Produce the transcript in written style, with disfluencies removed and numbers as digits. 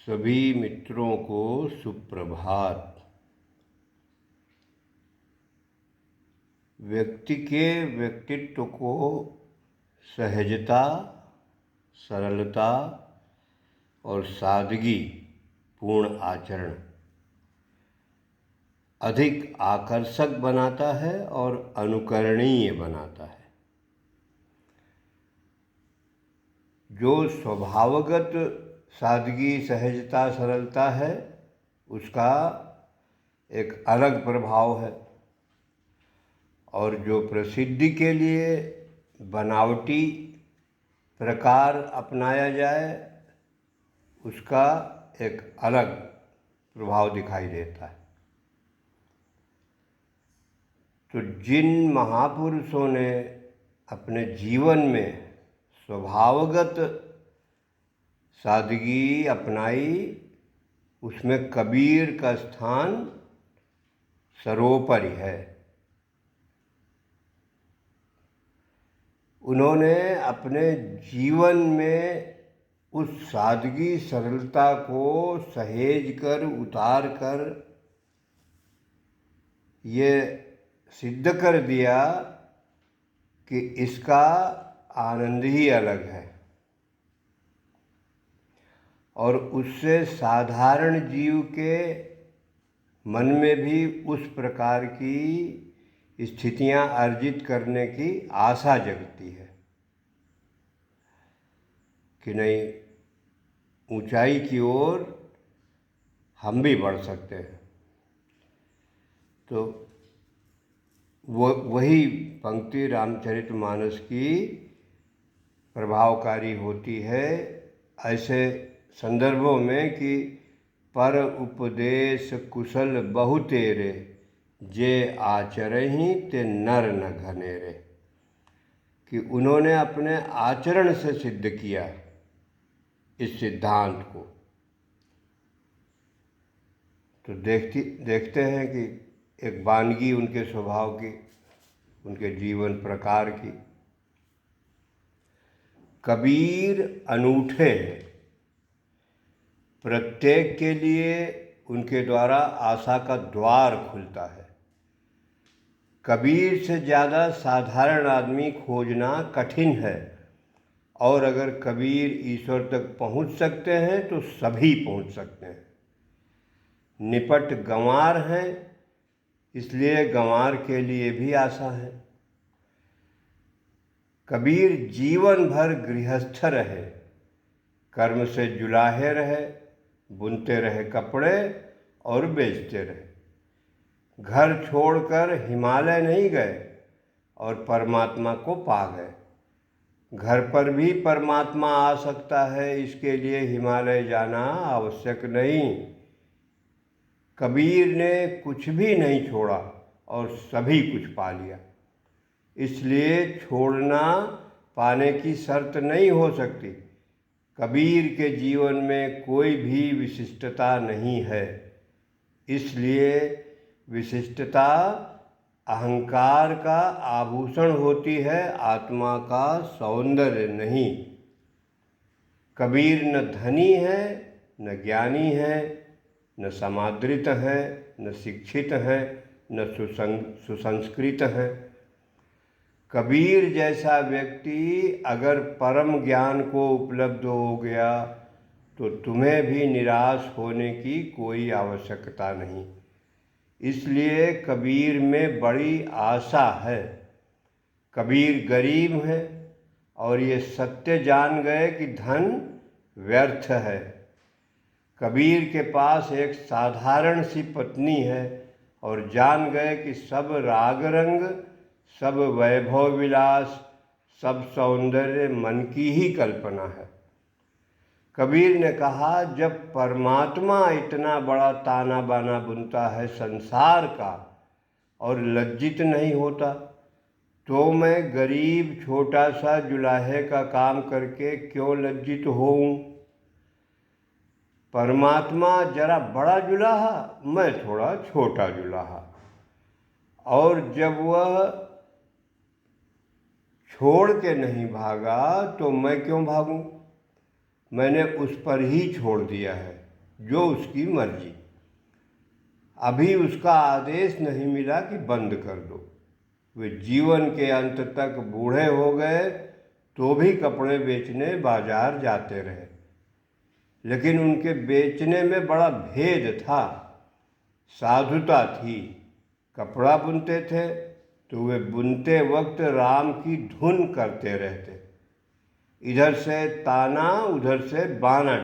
सभी मित्रों को सुप्रभात। व्यक्ति के व्यक्तित्व को सहजता, सरलता और सादगी पूर्ण आचरण अधिक आकर्षक बनाता है और अनुकरणीय बनाता है। जो स्वभावगत सादगी, सहजता, सरलता है, उसका एक अलग प्रभाव है, और जो प्रसिद्धि के लिए बनावटी प्रकार अपनाया जाए, उसका एक अलग प्रभाव दिखाई देता है। तो जिन महापुरुषों ने अपने जीवन में स्वभावगत सादगी अपनाई, उसमें कबीर का स्थान सर्वोपरि है। उन्होंने अपने जीवन में उस सादगी, सरलता को सहेज कर, उतार कर ये सिद्ध कर दिया कि इसका आनंद ही अलग है, और उससे साधारण जीव के मन में भी उस प्रकार की स्थितियां अर्जित करने की आशा जगती है कि नहीं, ऊंचाई की ओर हम भी बढ़ सकते हैं। तो वही पंक्ति रामचरितमानस की प्रभावकारी होती है ऐसे संदर्भों में कि पर उपदेश कुशल बहु तेरे, जे आचरहि ते नर न घनेरे। कि उन्होंने अपने आचरण से सिद्ध किया इस सिद्धांत को। तो देखते हैं कि एक वानगी उनके स्वभाव की, उनके जीवन प्रकार की। कबीर अनूठे हैं, प्रत्येक के लिए उनके द्वारा आशा का द्वार खुलता है। कबीर से ज़्यादा साधारण आदमी खोजना कठिन है, और अगर कबीर ईश्वर तक पहुंच सकते हैं तो सभी पहुंच सकते हैं। निपट गंवार हैं, इसलिए गंवार के लिए भी आशा है। कबीर जीवन भर गृहस्थ रहे, कर्म से जुलाहे रहे, बुनते रहे कपड़े और बेचते रहे। घर छोड़कर हिमालय नहीं गए और परमात्मा को पा गए। घर पर भी परमात्मा आ सकता है, इसके लिए हिमालय जाना आवश्यक नहीं। कबीर ने कुछ भी नहीं छोड़ा और सभी कुछ पा लिया। इसलिए छोड़ना पाने की शर्त नहीं हो सकती। कबीर के जीवन में कोई भी विशिष्टता नहीं है, इसलिए विशिष्टता अहंकार का आभूषण होती है, आत्मा का सौंदर्य नहीं। कबीर न धनी है, न ज्ञानी है, न समादृत है, न शिक्षित है, न सुसंस्कृत है। कबीर जैसा व्यक्ति अगर परम ज्ञान को उपलब्ध हो गया तो तुम्हें भी निराश होने की कोई आवश्यकता नहीं। इसलिए कबीर में बड़ी आशा है। कबीर गरीब है और ये सत्य जान गए कि धन व्यर्थ है। कबीर के पास एक साधारण सी पत्नी है और जान गए कि सब राग रंग, सब वैभव विलास, सब सौंदर्य मन की ही कल्पना है। कबीर ने कहा, जब परमात्मा इतना बड़ा ताना बाना बुनता है संसार का और लज्जित नहीं होता, तो मैं गरीब छोटा सा जुलाहे का काम करके क्यों लज्जित होऊं। परमात्मा जरा बड़ा जुलाहा, मैं थोड़ा छोटा जुलाहा, और जब वह छोड़ के नहीं भागा तो मैं क्यों भागूं। मैंने उस पर ही छोड़ दिया है। जो उसकी मर्जी। अभी उसका आदेश नहीं मिला कि बंद कर दो। वे जीवन के अंत तक बूढ़े हो गए तो भी कपड़े बेचने बाजार जाते रहे, लेकिन उनके बेचने में बड़ा भेद था, साधुता थी। कपड़ा बुनते थे तो वे बुनते वक्त राम की धुन करते रहते, इधर से ताना उधर से बाना